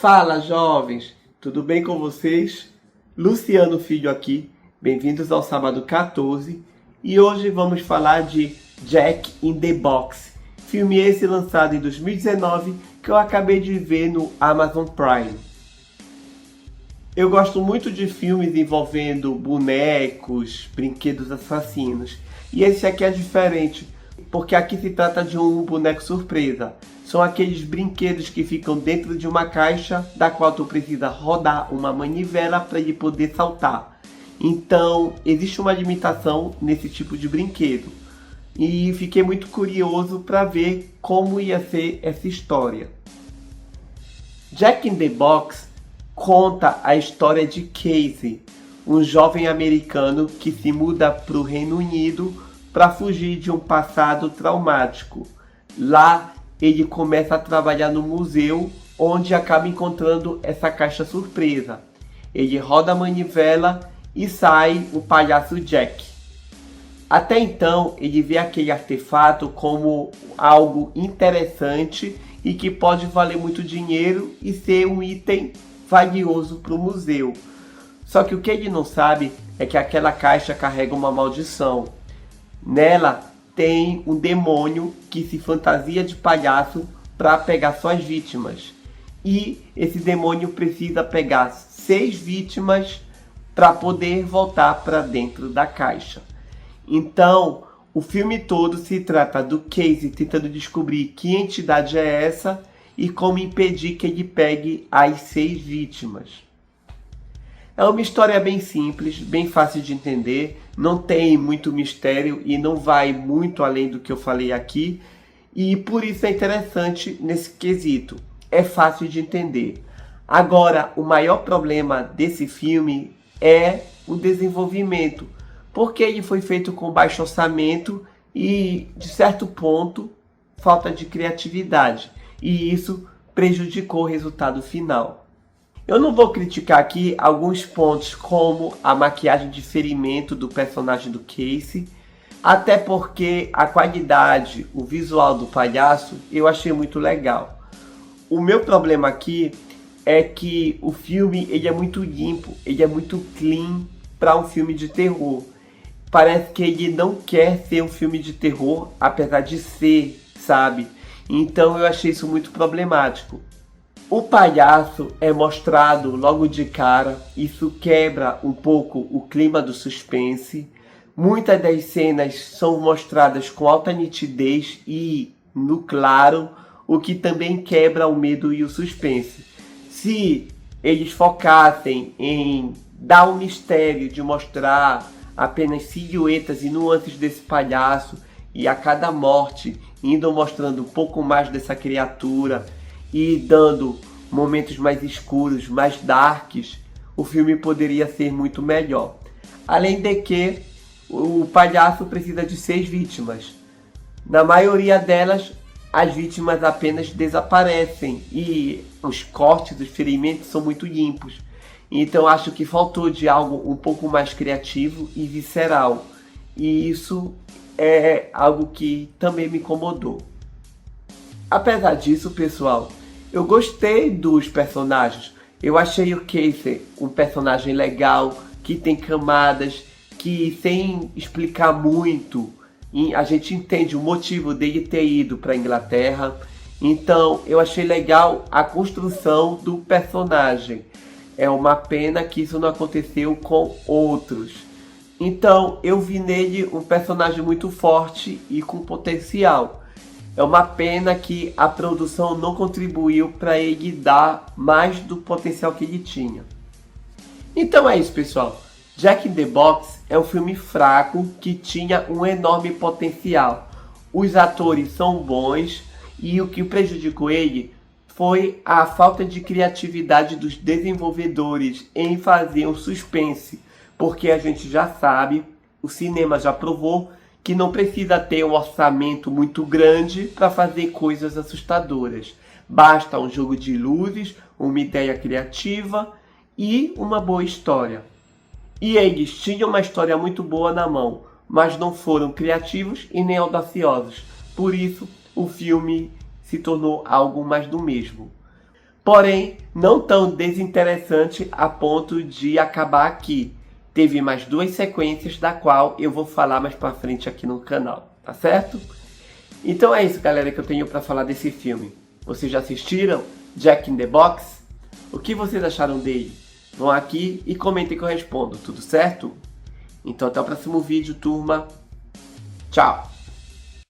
Fala, jovens! Tudo bem com vocês? Luciano Filho aqui, bem-vindos ao Sábado 14 e hoje vamos falar de Jack in the Box, filme esse lançado em 2019 que eu acabei de ver no Amazon Prime. Eu gosto muito de filmes envolvendo bonecos, brinquedos assassinos, e esse aqui é diferente, porque aqui se trata de um boneco surpresa. São aqueles brinquedos que ficam dentro de uma caixa, da qual tu precisa rodar uma manivela para ele poder saltar. Então, existe uma limitação nesse tipo de brinquedo. E fiquei muito curioso para ver como ia ser essa história. Jack in the Box conta a história de Casey, um jovem americano que se muda para o Reino Unido para fugir de um passado traumático. Lá, ele começa a trabalhar no museu, onde acaba encontrando essa caixa surpresa. Ele roda a manivela e sai o palhaço Jack. Até então, ele vê aquele artefato como algo interessante e que pode valer muito dinheiro e ser um item valioso para o museu. Só que o que ele não sabe é que aquela caixa carrega uma maldição. Nela tem um demônio que se fantasia de palhaço para pegar suas vítimas. E esse demônio precisa pegar 6 vítimas para poder voltar para dentro da caixa. Então, o filme todo se trata do Casey tentando descobrir que entidade é essa e como impedir que ele pegue as 6 vítimas. É uma história bem simples, bem fácil de entender, não tem muito mistério e não vai muito além do que eu falei aqui, e por isso é interessante nesse quesito, é fácil de entender. Agora, o maior problema desse filme é o desenvolvimento, porque ele foi feito com baixo orçamento e, de certo ponto, falta de criatividade, e isso prejudicou o resultado final. Eu não vou criticar aqui alguns pontos como a maquiagem de ferimento do personagem do Casey, até porque a qualidade, o visual do palhaço eu achei muito legal. O meu problema aqui é que o filme ele é muito limpo, ele é muito clean para um filme de terror. Parece que ele não quer ser um filme de terror, apesar de ser, sabe? Então eu achei isso muito problemático. O palhaço é mostrado logo de cara, isso quebra um pouco o clima do suspense. Muitas das cenas são mostradas com alta nitidez e no claro, o que também quebra o medo e o suspense. Se eles focassem em dar um mistério de mostrar apenas silhuetas e nuances desse palhaço e a cada morte indo mostrando um pouco mais dessa criatura e dando momentos mais escuros, mais darks, o filme poderia ser muito melhor. Além de que o palhaço precisa de 6 vítimas. Na maioria delas, as vítimas apenas desaparecem e os cortes, os ferimentos são muito limpos. Então acho que faltou de algo um pouco mais criativo e visceral. E isso é algo que também me incomodou. Apesar disso, pessoal, eu gostei dos personagens. Eu achei o Casey um personagem legal, que tem camadas, que sem explicar muito, a gente entende o motivo dele ter ido para a Inglaterra. Então eu achei legal a construção do personagem. É uma pena que isso não aconteceu com outros. Então eu vi nele um personagem muito forte e com potencial. É uma pena que a produção não contribuiu para ele dar mais do potencial que ele tinha. Então é isso, pessoal. Jack in the Box é um filme fraco que tinha um enorme potencial. Os atores são bons e o que prejudicou ele foi a falta de criatividade dos desenvolvedores em fazer um suspense. Porque a gente já sabe, o cinema já provou que não precisa ter um orçamento muito grande para fazer coisas assustadoras. Basta um jogo de luzes, uma ideia criativa e uma boa história. E eles tinham uma história muito boa na mão, mas não foram criativos e nem audaciosos. Por isso, o filme se tornou algo mais do mesmo. porém não tão desinteressante a ponto de acabar aqui. Teve mais 2 sequências, da qual eu vou falar mais pra frente aqui no canal, tá certo? Então é isso, galera, que eu tenho pra falar desse filme. Vocês já assistiram Jack in the Box? O que vocês acharam dele? Vão aqui e comentem que eu respondo, tudo certo? Então até o próximo vídeo, turma. Tchau!